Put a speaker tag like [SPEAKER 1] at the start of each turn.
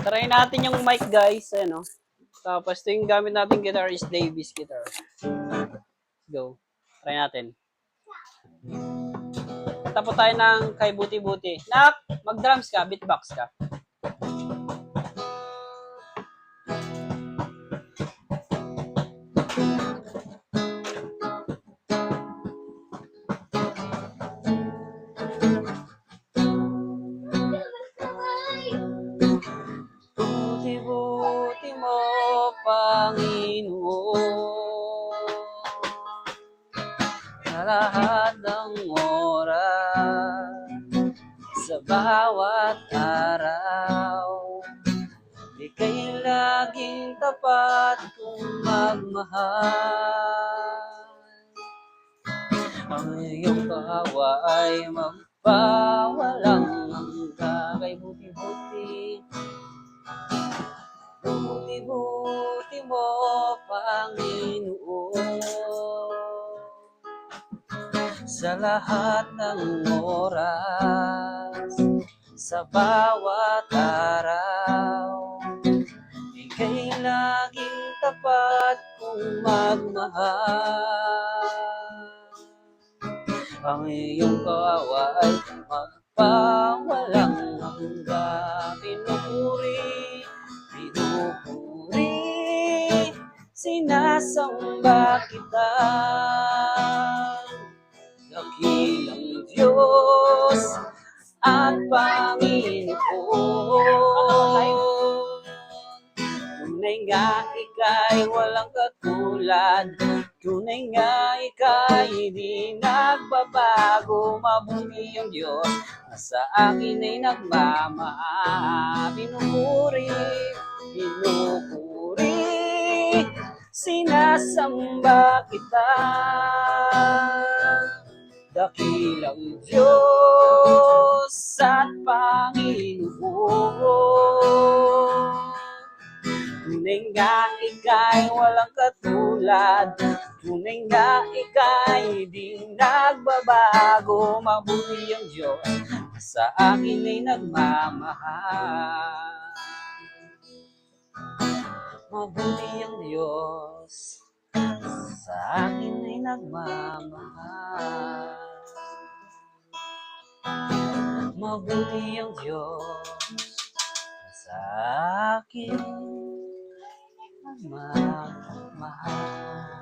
[SPEAKER 1] Try natin yung mic, guys. Ano? Tapos, ito yung gamit natin guitar is Davis guitar. Go. Try natin. Tapos tayo ng kay Buti-Buti. Nak, mag-drums ka, beatbox ka. Buti-buti mo, Panginoon, sa lahat ng oras, sa bawat araw, ika'y laging tapat kong magmahal. Ang iyong kawa ay magpawalang hanggang. Kay buti-buti, buti-buti mo, Panginoon, sa lahat ng oras, sa bawat araw, ika'y laging tapat kong magmahal. Ang iyong kawa ay magpawalang hanggang. Pinupuri, pinupuri, sinasamba kita, dakilang Diyos at Panginoon. Tunay nga ika'y walang katulad, tunay nga ika'y di nagbabago. Mabuti ang Diyos na sa akin ay nagmamahal. Pinupuri, pinupuri, sinasamba kita, dakilang Diyos at Panginoon. Tunay nga ika'y walang katulad, tunay nga ika'y di nagbabago. Mabuti ang Diyos sa akin ay nagmamahal. Mabuti ang Diyos sa akin ay nagmamahal. Mabuti ang Diyos sa akin nagmamahal.